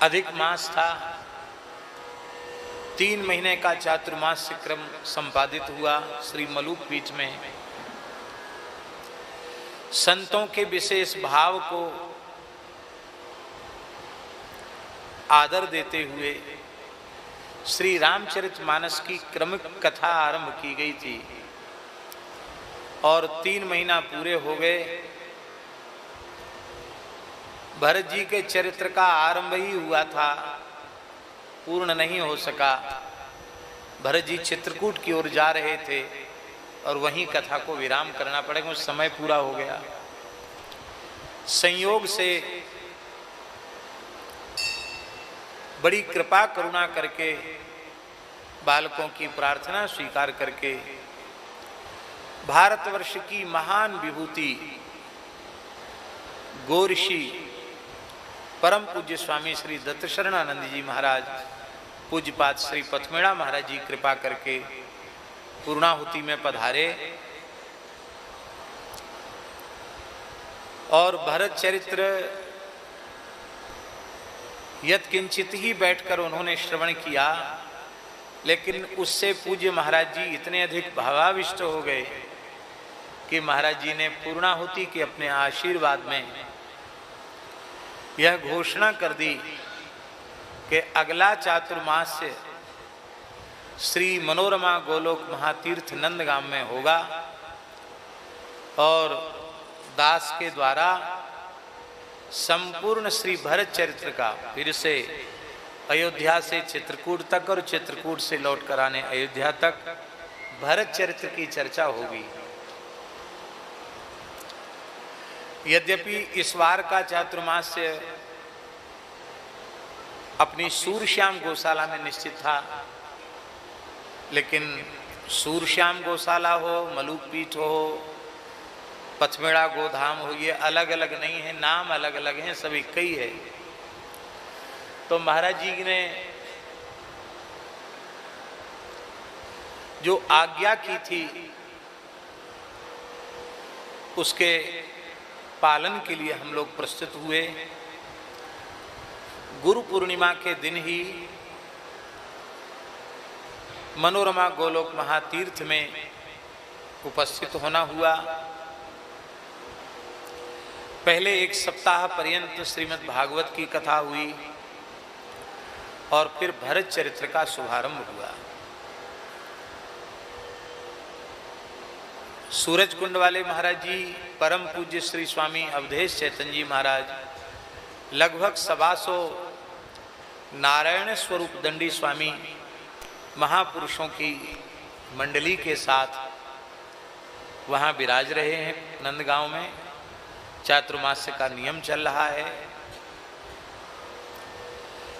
अधिक मास था। 3 महीने का चातुर्मास क्रम संपादित हुआ श्री मलूक पीठ में। संतों के विशेष भाव को आदर देते हुए श्री रामचरितमानस की क्रमिक कथा आरंभ की गई थी और 3 महीना पूरे हो गए। भरत जी के चरित्र का आरंभ ही हुआ था, पूर्ण नहीं हो सका। भरत जी चित्रकूट की ओर जा रहे थे और वहीं कथा को विराम करना पड़ेगा, उस समय पूरा हो गया। संयोग से बड़ी कृपा करुणा करके बालकों की प्रार्थना स्वीकार करके भारतवर्ष की महान विभूति गोऋषि परम पूज्य स्वामी श्री दत्तशरणानंद जी महाराज, पूज्यपाद श्री पथमेड़ा महाराज जी कृपा करके पूर्णाहुति में पधारे और भरत चरित्र यत्किंचित ही बैठकर उन्होंने श्रवण किया, लेकिन उससे पूज्य महाराज जी इतने अधिक भावाविष्ट हो गए कि महाराज जी ने पूर्णाहुति के अपने आशीर्वाद में यह घोषणा कर दी कि अगला चातुर्मास श्री मनोरमा गोलोक महातीर्थ नंदगाम में होगा और दास के द्वारा संपूर्ण श्री भरत चरित्र का फिर से अयोध्या से चित्रकूट तक और चित्रकूट से लौट कर आने अयोध्या तक भरत चरित्र की चर्चा होगी। यद्यपि इस बार का चातुर्मास्य अपनी सूरश्याम गौशाला में निश्चित था, लेकिन सूरश्याम गौशाला हो, मलूक पीठ हो, पथमेड़ा गोधाम हो, ये अलग अलग नहीं है, नाम अलग अलग हैं, सभी कई है। तो महाराज जी ने जो आज्ञा की थी उसके पालन के लिए हम लोग प्रस्तुत हुए। गुरु पूर्णिमा के दिन ही मनोरमा गोलोक महातीर्थ में उपस्थित होना हुआ। पहले 1 सप्ताह पर्यंत श्रीमद् भागवत की कथा हुई और फिर भरत चरित्र का शुभारंभ हुआ। सूरज कुंड वाले महाराज जी, परम पूज्य श्री स्वामी अवधेश चैतन्य जी महाराज, लगभग 125 नारायण स्वरूप दंडी स्वामी महापुरुषों की मंडली के साथ वहाँ विराज रहे हैं। नंदगांव में चातुर्मास्य का नियम चल रहा है।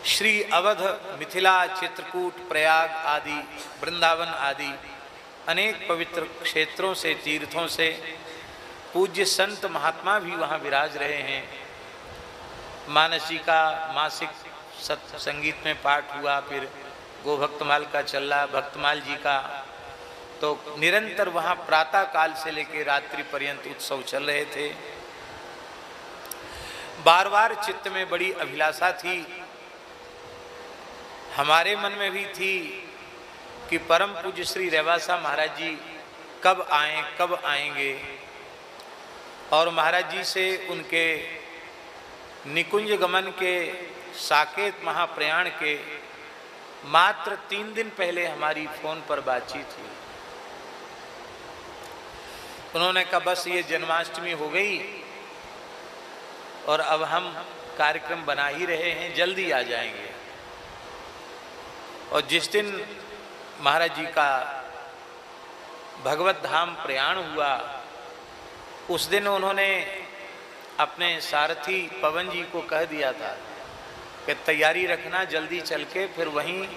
श्री अवध, मिथिला, चित्रकूट, प्रयाग आदि, वृंदावन आदि अनेक पवित्र क्षेत्रों से, तीर्थों से पूज्य संत महात्मा भी वहाँ विराज रहे हैं। मानस जी का मासिक सत्य संगीत में पाठ हुआ, फिर गोभक्तमाल का चल रहा, भक्तमाल जी का, तो निरंतर वहाँ प्रातः काल से लेकर रात्रि पर्यंत उत्सव चल रहे थे। बार बार चित्त में बड़ी अभिलाषा थी, हमारे मन में भी थी कि परम पूज्य श्री रेवासा महाराज जी कब आएं, कब आएंगे, और महाराज जी से उनके निकुंज गमन के साकेत महाप्रयाण के मात्र 3 दिन पहले हमारी फोन पर बातचीत हुई। उन्होंने कहा बस ये जन्माष्टमी हो गई और अब हम कार्यक्रम बना ही रहे हैं, जल्दी आ जाएंगे। और जिस दिन महाराज जी का भगवत धाम प्रयाण हुआ, उस दिन उन्होंने अपने सारथी पवन जी को कह दिया था कि तैयारी रखना, जल्दी चल के फिर वहीं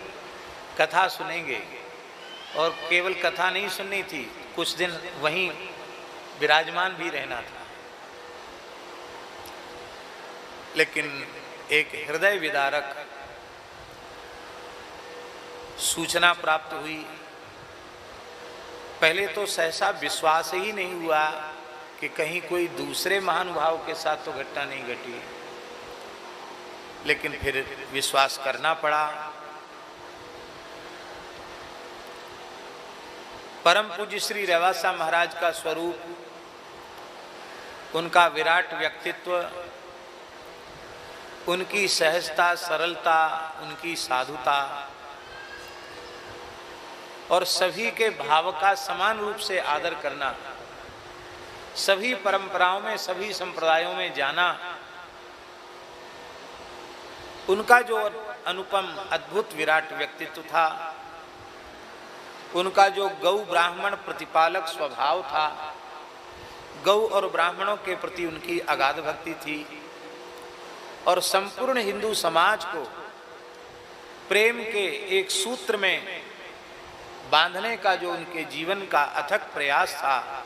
कथा सुनेंगे। और केवल कथा नहीं सुननी थी, कुछ दिन वहीं विराजमान भी रहना था। लेकिन एक हृदय विदारक सूचना प्राप्त हुई। पहले तो सहसा विश्वास ही नहीं हुआ कि कहीं कोई दूसरे महानुभाव के साथ तो घटना नहीं घटी, लेकिन फिर विश्वास करना पड़ा। परम पूज्य श्री रेवासा महाराज का स्वरूप, उनका विराट व्यक्तित्व, उनकी सहजता, सरलता, उनकी साधुता और सभी के भाव का समान रूप से आदर करना, सभी परंपराओं में, सभी संप्रदायों में जाना, उनका जो अनुपम अद्भुत विराट व्यक्तित्व था, उनका जो गौ ब्राह्मण प्रतिपालक स्वभाव था, गौ और ब्राह्मणों के प्रति उनकी अगाध भक्ति थी और संपूर्ण हिंदू समाज को प्रेम के एक सूत्र में बांधने का जो उनके जीवन का अथक प्रयास था,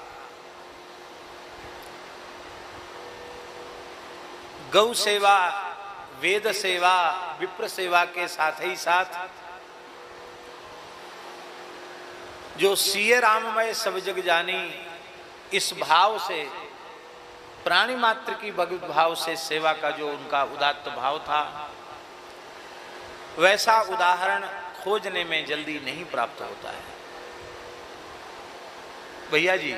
गौ सेवा, वेद सेवा, विप्र सेवा के साथ ही साथ जो सिय राममय सब जग जानी, इस भाव से, प्राणी मात्र की भगवत भाव से सेवा का जो उनका उदात्त भाव था, वैसा उदाहरण खोजने में जल्दी नहीं प्राप्त होता है। भैया जी,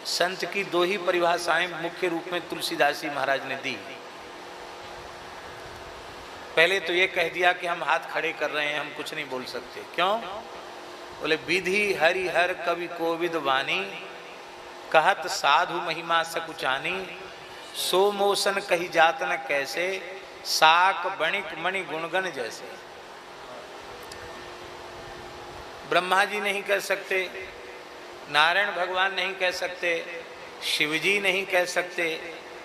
संत की दो ही परिभाषाएं मुख्य रूप में तुलसीदास जी महाराज ने दी। पहले तो ये कह दिया कि हम हाथ खड़े कर रहे हैं, हम कुछ नहीं बोल सकते। क्यों? बोले विधि हरिहर कवि कोविद वाणी, कहत साधु महिमा सकुचानी, सो मोसन कही जात न कैसे, साक बणिक मणि गुणगण जैसे। ब्रह्मा जी नहीं कह सकते, नारायण भगवान नहीं कह सकते, शिवजी नहीं कह सकते,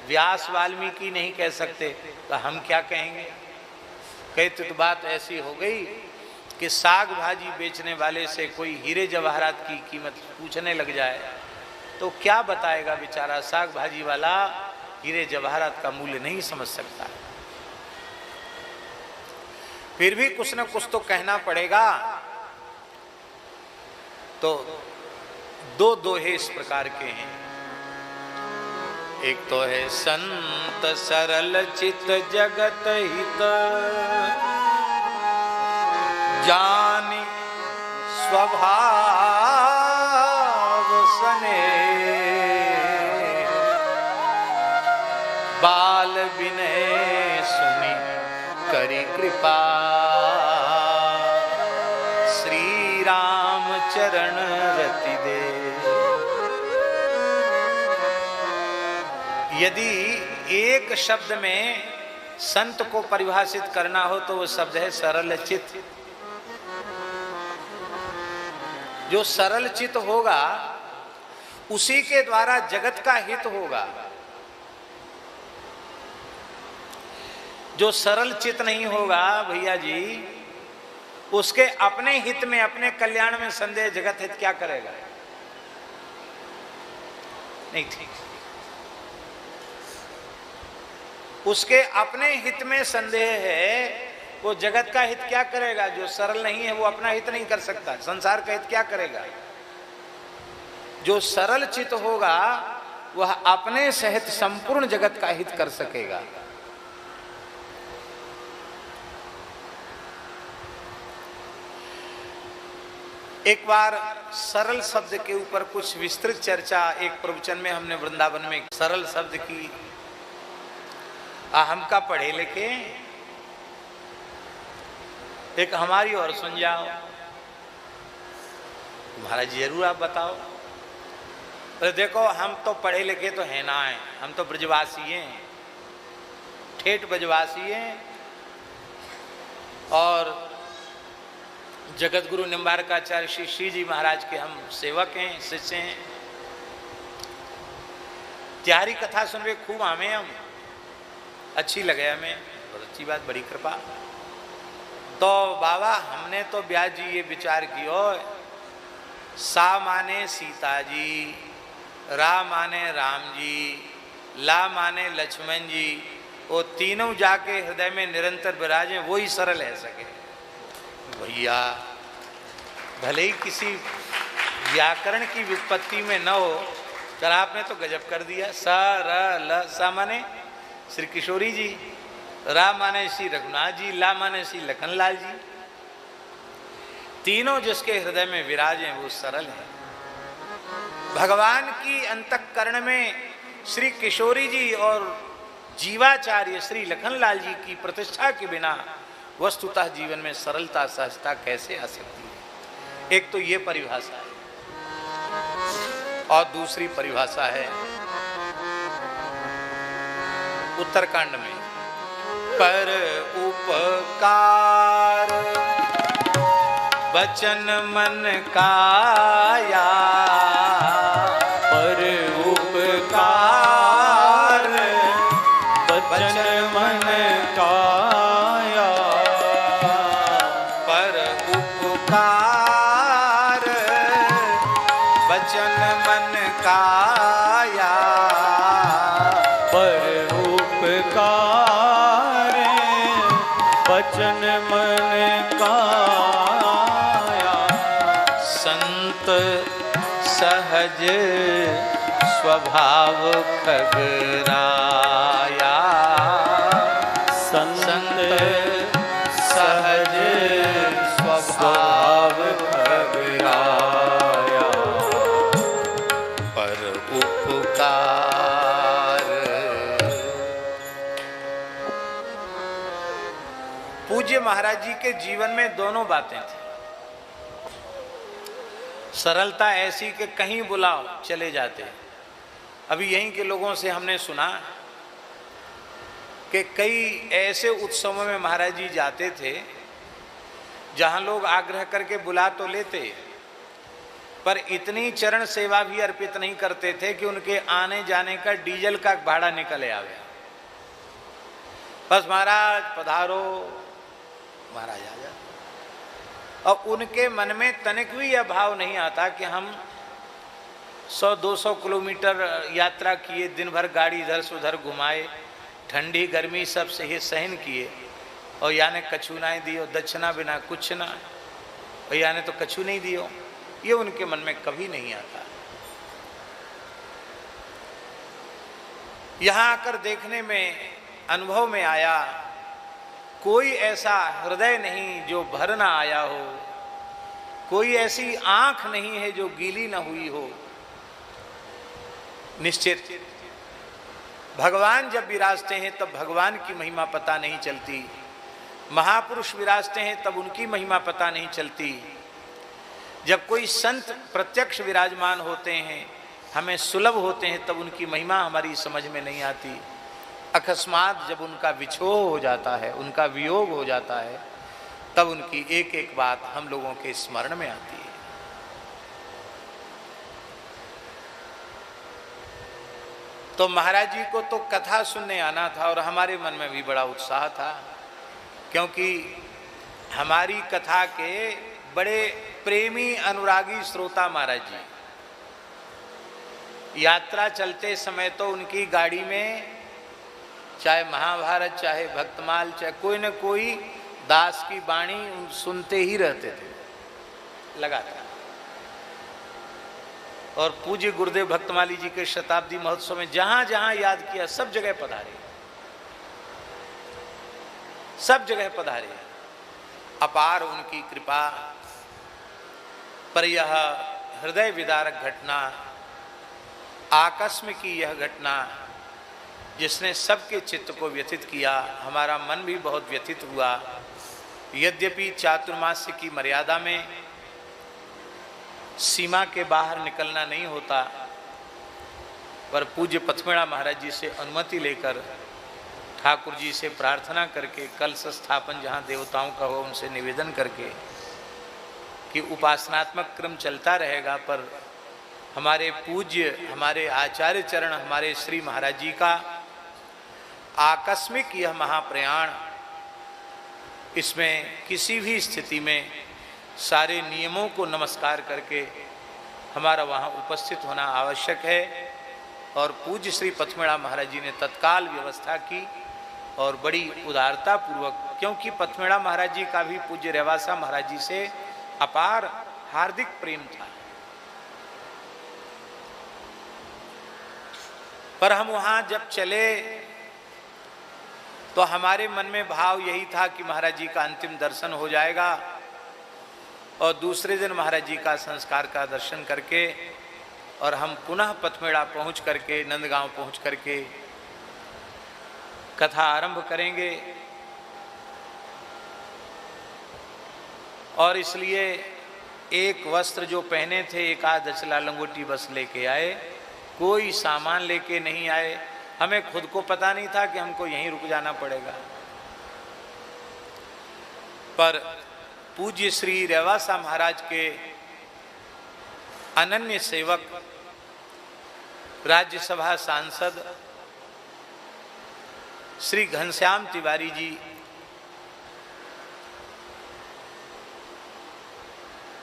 व्यास वाल्मीकि नहीं कह सकते, तो हम क्या कहेंगे? कहते तो बात ऐसी हो गई कि साग भाजी बेचने वाले से कोई हीरे जवाहरात की कीमत पूछने लग जाए तो क्या बताएगा बेचारा? साग भाजी वाला हीरे जवाहरात का मूल्य नहीं समझ सकता। फिर भी कुछ न कुछ तो कहना पड़ेगा। तो दो दोहे इस प्रकार के हैं। एक तो है संत सरल चित जगत हित, जानि स्वभाव सने, बाल विनय सुनि करी कृपा, श्री राम चरण रति दे। यदि एक शब्द में संत को परिभाषित करना हो तो वो शब्द है सरल चित। जो सरल चित होगा उसी के द्वारा जगत का हित होगा। जो सरल चित नहीं होगा भैया जी, उसके अपने हित में, अपने कल्याण में संदेह, जगत हित क्या करेगा? नहीं ठीक। उसके अपने हित में संदेह है, वो जगत का हित क्या करेगा? जो सरल नहीं है वो अपना हित नहीं कर सकता, संसार का हित क्या करेगा? जो सरल चित होगा वह अपने सहित संपूर्ण जगत का हित कर सकेगा। एक बार सरल शब्द के ऊपर कुछ विस्तृत चर्चा एक प्रवचन में हमने वृंदावन में सरल शब्द की। हम का पढ़े लिखे, एक हमारी और सुन जाओ। महाराज जी जरूर आप बताओ। तो देखो, हम तो पढ़े लिखे तो है ना है, हम तो ब्रजवासी हैं, ठेठ ब्रजवासी हैं और जगत गुरु निम्बारकाचार्य श्री श्री जी महाराज के हम सेवक हैं, शिष्य हैं। त्यारी कथा सुन रहे खूब हमें, हम अच्छी लगे, हमें बहुत अच्छी बात, बड़ी कृपा। तो बाबा हमने तो ब्यास जी ये विचार किया, सा माने सीता जी, रा माने राम जी, ला माने लक्ष्मण जी, वो तीनों जाके हृदय में निरंतर विराजे, वो ही सरल है सके। भैया भले ही किसी व्याकरण की व्युत्पत्ति में न हो, पर आपने तो गजब कर दिया। सा र ल सा माने श्री किशोरी जी, रा माने श्री रघुनाथ जी, ला माने श्री लखनलाल जी। तीनों जिसके हृदय में विराजे वो सरल है। भगवान की अंतःकरण में श्री किशोरी जी और जीवाचार्य श्री लखनलाल जी की प्रतिष्ठा के बिना वस्तुतः जीवन में सरलता सहजता कैसे आ सकती है। एक तो ये परिभाषा है और दूसरी परिभाषा है उत्तरकांड में, पर उपकार वचन मन काया, पर उपकार वचन मन काया, पर उपकार वचन मन काया, पर उपकार वचन मन काया, संत सहज स्वभाव खगराया, संत सहज स्वभाव खगराया, पर उपकार। पूज्य महाराज जी के जीवन में दोनों बातें थी। सरलता ऐसी कि कहीं बुलाओ चले जाते। अभी यहीं के लोगों से हमने सुना कि कई ऐसे उत्सवों में महाराज जी जाते थे जहां लोग आग्रह करके बुला तो लेते, पर इतनी चरण सेवा भी अर्पित नहीं करते थे कि उनके आने जाने का डीजल का भाड़ा निकले आवे। बस महाराज पधारो, महाराज आ जाते। और उनके मन में तनिक भी यह भाव नहीं आता कि हम 100-200 किलोमीटर यात्रा किए, दिन भर गाड़ी इधर से उधर घुमाए, ठंडी गर्मी सब सही सहन किए, और याने कछु ना दियो, दक्षिणा बिना कुछ ना, और याने तो कछु नहीं दियो। ये उनके मन में कभी नहीं आता। यहाँ आकर देखने में, अनुभव में आया, कोई ऐसा हृदय नहीं जो भर ना आया हो, कोई ऐसी आंख नहीं है जो गीली ना हुई हो। निश्चित भगवान जब विराजते हैं तब भगवान की महिमा पता नहीं चलती, महापुरुष विराजते हैं तब उनकी महिमा पता नहीं चलती। जब कोई संत प्रत्यक्ष विराजमान होते हैं, हमें सुलभ होते हैं, तब उनकी महिमा हमारी समझ में नहीं आती। अकस्मात जब उनका विछोह हो जाता है, उनका वियोग हो जाता है, तब उनकी एक एक बात हम लोगों के स्मरण में आती है। तो महाराज जी को तो कथा सुनने आना था और हमारे मन में भी बड़ा उत्साह था, क्योंकि हमारी कथा के बड़े प्रेमी अनुरागी श्रोता महाराज जी। यात्रा चलते समय तो उनकी गाड़ी में चाहे महाभारत, चाहे भक्तमाल, चाहे कोई न कोई दास की वाणी सुनते ही रहते थे लगातार। और पूज्य गुरुदेव भक्तमाली जी के शताब्दी महोत्सव में जहां जहां याद किया, सब जगह पधारे, सब जगह पधारे। अपार उनकी कृपा। पर यह हृदय विदारक घटना, आकस्मिक की यह घटना जिसने सबके चित्त को व्यथित किया, हमारा मन भी बहुत व्यथित हुआ। यद्यपि चातुर्मास्य की मर्यादा में सीमा के बाहर निकलना नहीं होता, पर पूज्य पथमेड़ा महाराज जी से अनुमति लेकर, ठाकुर जी से प्रार्थना करके, कलश स्थापन जहाँ देवताओं का हो उनसे निवेदन करके कि उपासनात्मक क्रम चलता रहेगा, पर हमारे पूज्य, हमारे आचार्य चरण, हमारे श्री महाराज जी का आकस्मिक यह महाप्रयाण, इसमें किसी भी स्थिति में सारे नियमों को नमस्कार करके हमारा वहाँ उपस्थित होना आवश्यक है। और पूज्य श्री पथमेड़ा महाराज जी ने तत्काल व्यवस्था की और बड़ी उदारता पूर्वक, क्योंकि पथमेड़ा महाराज जी का भी पूज्य रेवासा महाराज जी से अपार हार्दिक प्रेम था। पर हम वहाँ जब चले तो हमारे मन में भाव यही था कि महाराज जी का अंतिम दर्शन हो जाएगा और दूसरे दिन महाराज जी का संस्कार का दर्शन करके और हम पुनः पथमेड़ा पहुंच करके, नंदगांव पहुंच करके कथा आरंभ करेंगे। और इसलिए एक वस्त्र जो पहने थे, एक आध दचला लंगोटी बस लेके आए, कोई सामान लेके नहीं आए। हमें खुद को पता नहीं था कि हमको यहीं रुक जाना पड़ेगा। पर पूज्य श्री रेवासा महाराज के अनन्य सेवक, राज्यसभा सांसद श्री घनश्याम तिवारी जी,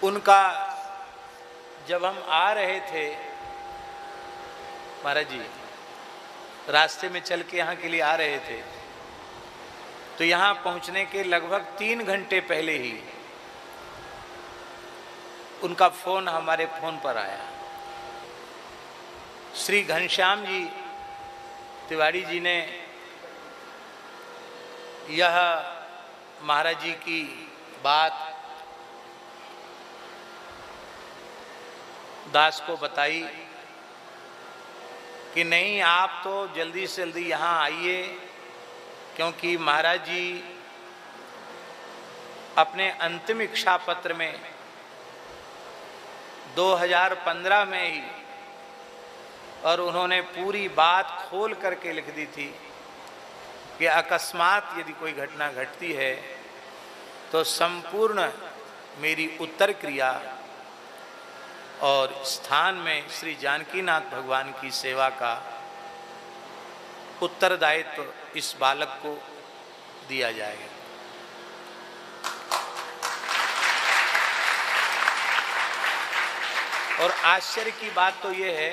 उनका जब हम आ रहे थे महाराज जी, रास्ते में चल के यहाँ के लिए आ रहे थे, तो यहाँ पहुँचने के लगभग 3 घंटे पहले ही उनका फोन हमारे फोन पर आया। श्री घनश्याम जी तिवारी जी ने यह महाराज जी की बात दास को बताई कि नहीं, आप तो जल्दी से जल्दी यहाँ आइए, क्योंकि महाराज जी अपने अंतिम इच्छा पत्र में 2015 में ही, और उन्होंने पूरी बात खोल करके लिख दी थी कि अकस्मात यदि कोई घटना घटती है तो संपूर्ण मेरी उत्तर क्रिया और स्थान में श्री जानकीनाथ भगवान की सेवा का उत्तरदायित्व इस बालक को दिया जाएगा। और आश्चर्य की बात तो ये है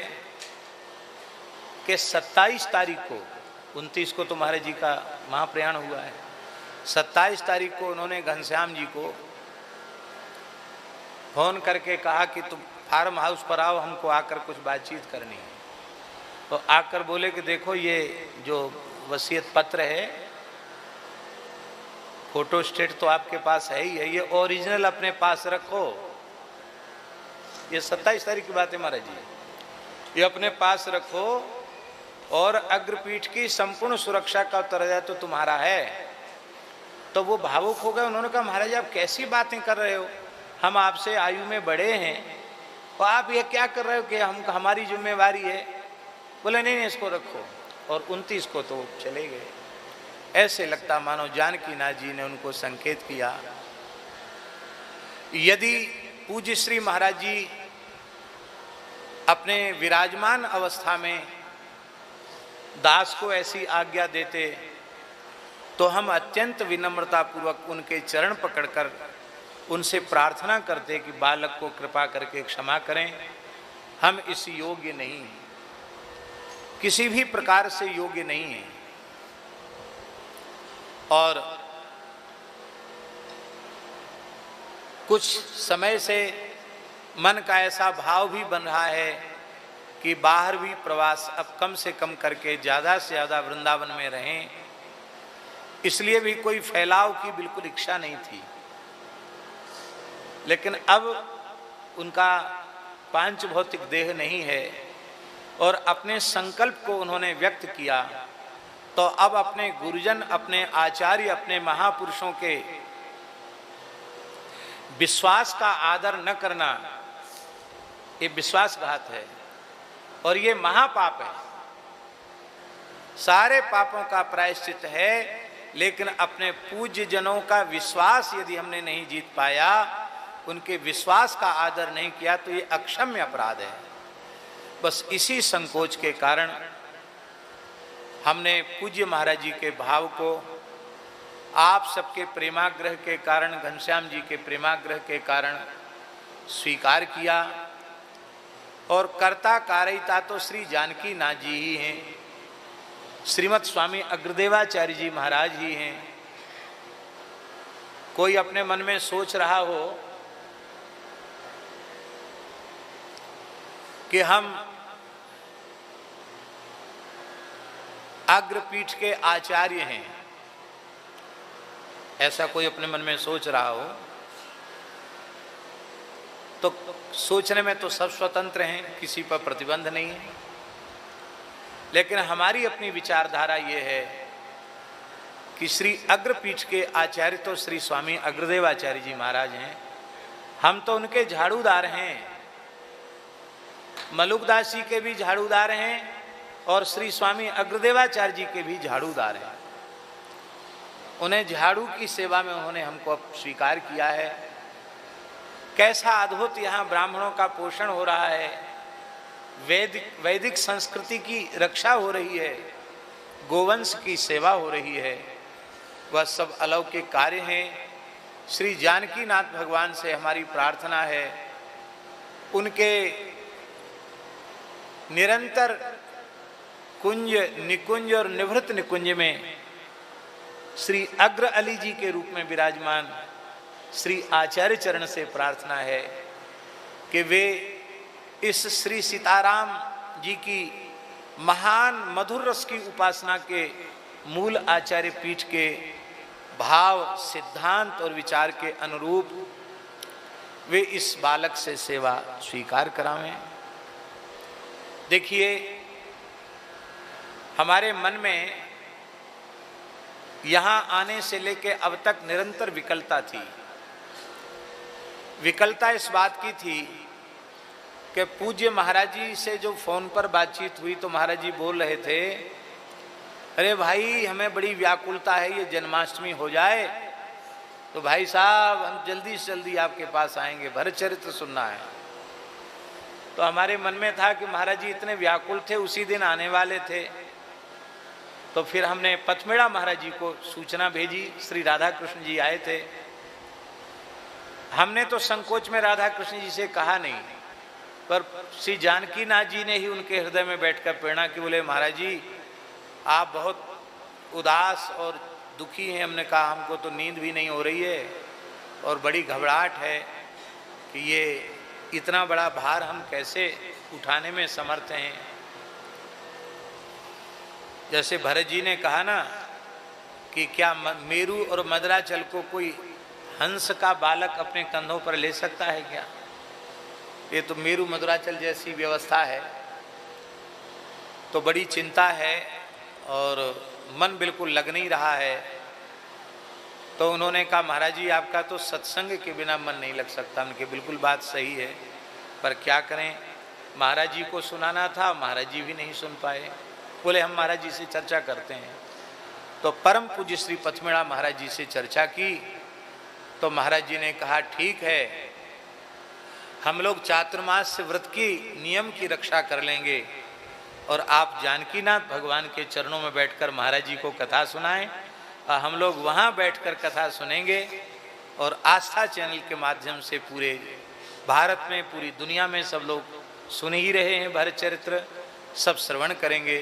कि 27 तारीख को, 29 को तो महाराज जी का महाप्रयाण हुआ है, 27 तारीख को उन्होंने घनश्याम जी को फोन करके कहा कि तुम फार्म हाउस पर आओ, हमको आकर कुछ बातचीत करनी है। तो आकर बोले कि देखो ये जो वसीयत पत्र है, फोटो स्टेट तो आपके पास है ही है, ये ओरिजिनल अपने पास रखो। ये 27 तारीख की बात है महाराज जी, ये अपने पास रखो और अग्रपीठ की संपूर्ण सुरक्षा का उत्तरदायित्व तो तुम्हारा है। तो वो भावुक हो गए। उन्होंने कहा महाराज आप कैसी बातें कर रहे हो, हम आपसे आयु में बड़े हैं और आप ये क्या कर रहे हो कि हम हमारी जिम्मेवारी है। बोले नहीं नहीं इसको रखो। और 29 को तो चले गए। ऐसे लगता मानो जानकीनाथ जी ने उनको संकेत किया। यदि पूज्य श्री महाराज जी अपने विराजमान अवस्था में दास को ऐसी आज्ञा देते तो हम अत्यंत विनम्रता पूर्वक उनके चरण पकड़कर उनसे प्रार्थना करते कि बालक को कृपा करके क्षमा करें, हम इस योग्य नहीं, किसी भी प्रकार से योग्य नहीं है। और कुछ समय से मन का ऐसा भाव भी बन रहा है कि बाहर भी प्रवास अब कम से कम करके ज़्यादा से ज़्यादा वृंदावन में रहें। इसलिए भी कोई फैलाव की बिल्कुल इच्छा नहीं थी। लेकिन अब उनका पांच भौतिक देह नहीं है और अपने संकल्प को उन्होंने व्यक्त किया, तो अब अपने गुरुजन, अपने आचार्य, अपने महापुरुषों के विश्वास का आदर न करना, ये विश्वासघात है और ये महापाप है। सारे पापों का प्रायश्चित है, लेकिन अपने पूज्य जनों का विश्वास यदि हमने नहीं जीत पाया, उनके विश्वास का आदर नहीं किया, तो ये अक्षम्य अपराध है। बस इसी संकोच के कारण हमने पूज्य महाराज जी के भाव को आप सबके प्रेमाग्रह के कारण, घनश्याम जी के प्रेमाग्रह के कारण स्वीकार किया। और कर्ता कारिता तो श्री जानकी नाथ जी ही हैं, श्रीमद स्वामी अग्रदेवाचार्य जी महाराज ही हैं। कोई अपने मन में सोच रहा हो कि हम अग्रपीठ के आचार्य हैं, ऐसा कोई अपने मन में सोच रहा हो तो सोचने में तो सब स्वतंत्र हैं, किसी पर प्रतिबंध नहीं है। लेकिन हमारी अपनी विचारधारा ये है कि श्री अग्रपीठ के आचार्य तो श्री स्वामी अग्रदेवाचार्य जी महाराज हैं, हम तो उनके झाड़ूदार हैं। मलुकदास जी के भी झाड़ूदार हैं और श्री स्वामी अग्रदेवाचार्य जी के भी झाड़ूदार हैं। उन्हें झाड़ू की सेवा में उन्होंने हमको अब स्वीकार किया है। कैसा अद्भुत यहाँ ब्राह्मणों का पोषण हो रहा है, वैदिक संस्कृति की रक्षा हो रही है, गोवंश की सेवा हो रही है, वह सब अलौकिक कार्य हैं। श्री जानकी नाथ भगवान से हमारी प्रार्थना है, उनके निरंतर कुंज निकुंज और निवृत्त निकुंज में श्री अग्र अली जी के रूप में विराजमान श्री आचार्य चरण से प्रार्थना है कि वे इस श्री सीताराम जी की महान मधुर रस की उपासना के मूल आचार्य पीठ के भाव, सिद्धांत और विचार के अनुरूप वे इस बालक से सेवा स्वीकार करावें। देखिए, हमारे मन में यहाँ आने से लेके अब तक निरंतर विकलता थी। विकलता इस बात की थी कि पूज्य महाराज जी से जो फोन पर बातचीत हुई तो महाराज जी बोल रहे थे, अरे भाई हमें बड़ी व्याकुलता है, ये जन्माष्टमी हो जाए तो भाई साहब हम जल्दी से जल्दी आपके पास आएंगे, भरत चरित्र सुनना है। तो हमारे मन में था कि महाराज जी इतने व्याकुल थे, उसी दिन आने वाले थे। तो फिर हमने पथमेड़ा महाराज जी को सूचना भेजी, श्री राधा कृष्ण जी आए थे। हमने तो संकोच में राधा कृष्ण जी से कहा नहीं, पर श्री जानकी नाथ जी ने ही उनके हृदय में बैठकर प्रेरणा की, बोले महाराज जी आप बहुत उदास और दुखी हैं। हमने कहा हमको तो नींद भी नहीं हो रही है और बड़ी घबराहट है कि ये इतना बड़ा भार हम कैसे उठाने में समर्थ हैं। जैसे भरत जी ने कहा ना कि क्या मेरू और मदराचल को कोई हंस का बालक अपने कंधों पर ले सकता है क्या? ये तो मेरू मदराचल जैसी व्यवस्था है। तो बड़ी चिंता है और मन बिल्कुल लग नहीं रहा है। तो उन्होंने कहा महाराज जी आपका तो सत्संग के बिना मन नहीं लग सकता। उनकी बिल्कुल बात सही है, पर क्या करें, महाराज जी को सुनाना था, महाराज जी भी नहीं सुन पाए। बोले हम महाराज जी से चर्चा करते हैं। तो परम पूज्य श्री पथमेड़ा महाराज जी से चर्चा की तो महाराज जी ने कहा ठीक है, हम लोग चातुर्मास व्रत की नियम की रक्षा कर लेंगे और आप जानकीनाथ भगवान के चरणों में बैठकर महाराज जी को कथा सुनाएं और हम लोग वहाँ बैठकर कथा सुनेंगे और आस्था चैनल के माध्यम से पूरे भारत में, पूरी दुनिया में सब लोग सुन ही रहे हैं भरत चरित्र, सब श्रवण करेंगे।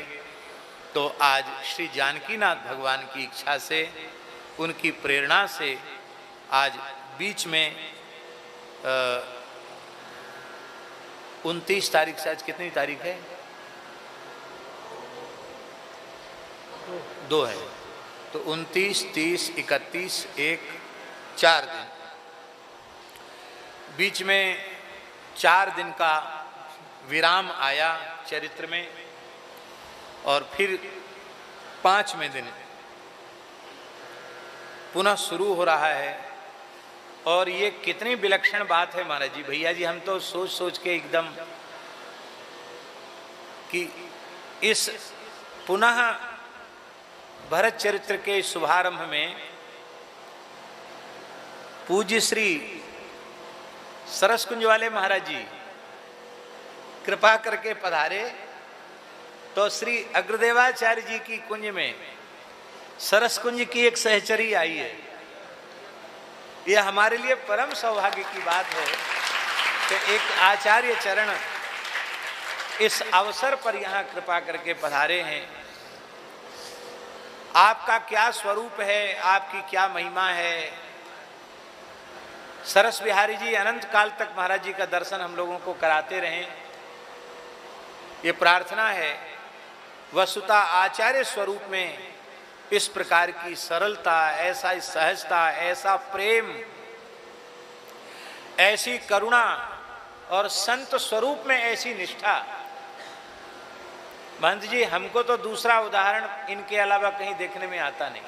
तो आज श्री जानकीनाथ भगवान की इच्छा से, उनकी प्रेरणा से आज बीच में 29 तारीख से, आज कितनी तारीख है? 2 है। तो 29, 30, 31, 1, 4 दिन, बीच में 4 दिन का विराम आया चरित्र में और फिर 5वें दिन पुनः शुरू हो रहा है। और ये कितनी विलक्षण बात है महाराज जी, भैया जी हम तो सोच सोच के एकदम कि इस पुनः भरत चरित्र के शुभारंभ में पूज्य श्री सरसकुंज वाले महाराज जी कृपा करके पधारे तो श्री अग्रदेवाचार्य जी की कुंज में सरसकुंज की एक सहचरी आई है। यह हमारे लिए परम सौभाग्य की बात है कि एक आचार्य चरण इस अवसर पर यहाँ कृपा करके पधारे हैं। आपका क्या स्वरूप है, आपकी क्या महिमा है। सरस बिहारी जी अनंत काल तक महाराज जी का दर्शन हम लोगों को कराते रहें, ये प्रार्थना है। वसुता आचार्य स्वरूप में इस प्रकार की सरलता, ऐसा सहजता, ऐसा प्रेम, ऐसी करुणा और संत स्वरूप में ऐसी निष्ठा। महंत जी, हमको तो दूसरा उदाहरण इनके अलावा कहीं देखने में आता नहीं।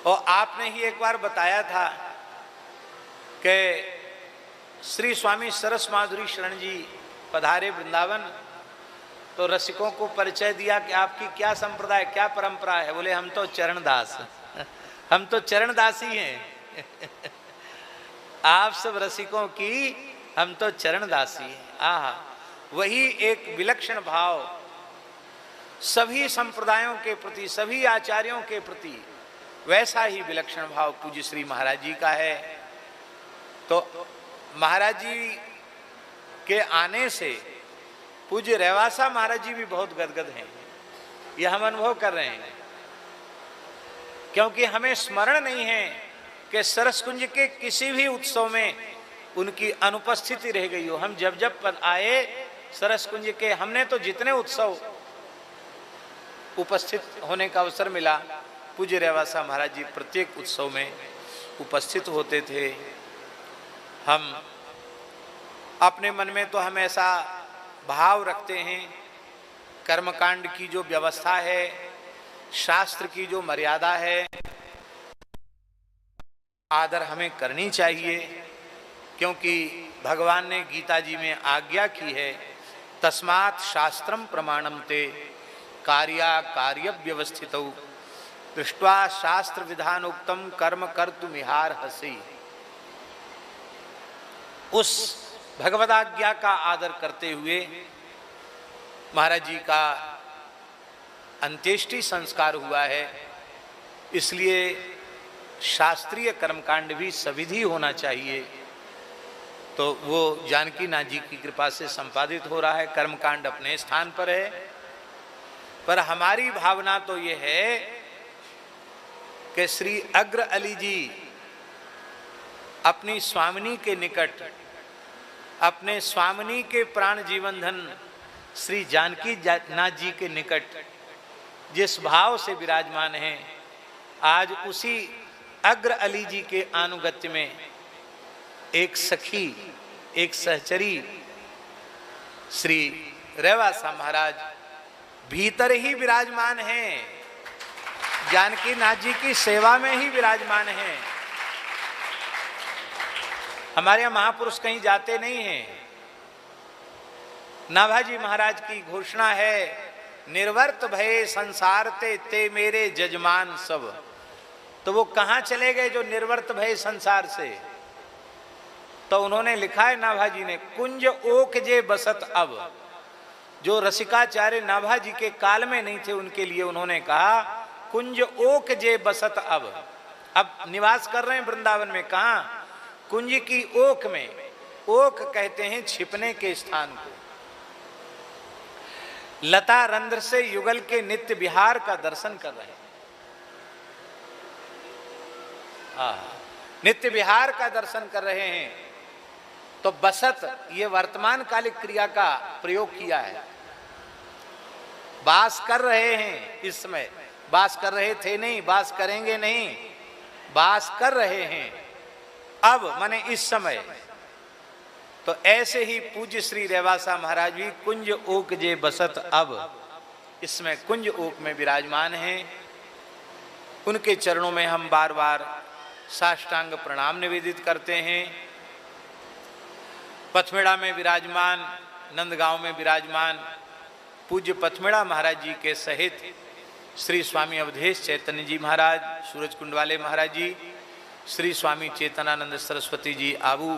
और आपने ही एक बार बताया था कि श्री स्वामी सरस माधुरी शरण जी पधारे वृंदावन, तो रसिकों को परिचय दिया कि आपकी क्या संप्रदाय, क्या परंपरा है। बोले हम तो चरणदास, हम तो चरणदासी हैं। आप सब रसिकों की, हम तो चरणदासी हैं। आहा, वही एक विलक्षण भाव सभी संप्रदायों के प्रति, सभी आचार्यों के प्रति, वैसा ही विलक्षण भाव पूज्य श्री महाराज जी का है। तो महाराज जी के आने से पूज्य रेवासा महाराज जी भी बहुत गदगद हैं, ये हम अनुभव कर रहे हैं। क्योंकि हमें स्मरण नहीं है कि सरसकुंज के किसी भी उत्सव में उनकी अनुपस्थिति रह गई हो। हम जब जब आए सरसकुंज के, हमने तो जितने उत्सव उपस्थित होने का अवसर मिला, पूज्य रेवासा महाराज जी प्रत्येक उत्सव में उपस्थित होते थे। हम अपने मन में तो हम ऐसा भाव रखते हैं, कर्मकांड की जो व्यवस्था है, शास्त्र की जो मर्यादा है, आदर हमें करनी चाहिए। क्योंकि भगवान ने गीता जी में आज्ञा की है, तस्मात् शास्त्रम प्रमाणम ते कार्या कार्य व्यवस्थितौ दृष्ट्वा शास्त्र विधानोक्तम कर्म कर्तुमिहार हसी। उस भगवदाज्ञा का आदर करते हुए महाराज जी का अंत्येष्टि संस्कार हुआ है। इसलिए शास्त्रीय कर्मकांड भी सविधि होना चाहिए। तो वो जानकी नाथ जी की कृपा से संपादित हो रहा है। कर्मकांड अपने स्थान पर है, पर हमारी भावना तो ये है कि श्री अग्र अली जी अपनी स्वामिनी के निकट, अपने स्वामिनी के प्राण जीवन धन श्री जानकी नाथ जी के निकट जिस भाव से विराजमान हैं, आज उसी अग्र अली जी के आनुगत्य में एक सखी, एक सहचरी श्री रेवासा महाराज भीतर ही विराजमान हैं, जानकी नाथ जी की सेवा में ही विराजमान हैं। हमारे यहाँ महापुरुष कहीं जाते नहीं हैं। नाभाजी महाराज की घोषणा है, निर्वर्त भये संसार ते मेरे जजमान सब। तो वो कहाँ चले गए जो निर्वर्त भये संसार से? तो उन्होंने लिखा है नाभाजी ने, कुंज ओक जे बसत अब। जो रसिकाचार्य नाभाजी के काल में नहीं थे, उनके लिए उन्होंने कहा कुंज ओक जे बसत अब निवास कर रहे हैं वृंदावन में। कहाँ? कुंज की ओक में। ओक कहते हैं छिपने के स्थान को। लता रंध्र से युगल के नित्य विहार का दर्शन कर रहे हैं। नित्य विहार का दर्शन कर रहे हैं। तो बसत, ये वर्तमान कालिक क्रिया का प्रयोग किया है। वास कर रहे हैं इस समय, वास कर रहे थे नहीं, वास करेंगे नहीं, वास कर रहे हैं अब, माने इस समय। तो ऐसे ही पूज्य श्री रेवासा महाराज भी कुंज ओक जे बसत अब, इसमें कुंज ओक में विराजमान हैं। उनके चरणों में हम बार बार साष्टांग प्रणाम निवेदित करते हैं। पथमेड़ा में विराजमान, नंदगांव में विराजमान पूज्य पथमेड़ा महाराज जी के सहित श्री स्वामी अवधेश चैतन्य जी महाराज, सूरज कुंड वाले महाराज जी, श्री स्वामी चेतनानंद सरस्वती जी आबू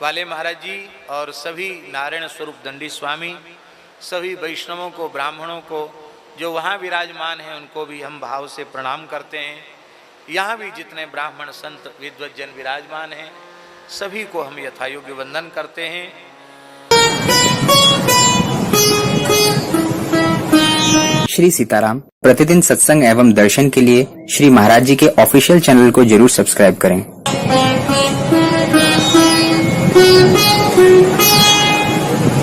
वाले महाराज जी और सभी नारायण स्वरूप दंडी स्वामी, सभी वैष्णवों को, ब्राह्मणों को जो वहाँ विराजमान हैं, उनको भी हम भाव से प्रणाम करते हैं। यहाँ भी जितने ब्राह्मण संत विद्वज्जन विराजमान हैं, सभी को हम यथायोग्य वंदन करते हैं। श्री सीताराम प्रतिदिन सत्संग एवं दर्शन के लिए श्री महाराज जी के ऑफिशियल चैनल को जरूर सब्सक्राइब करें।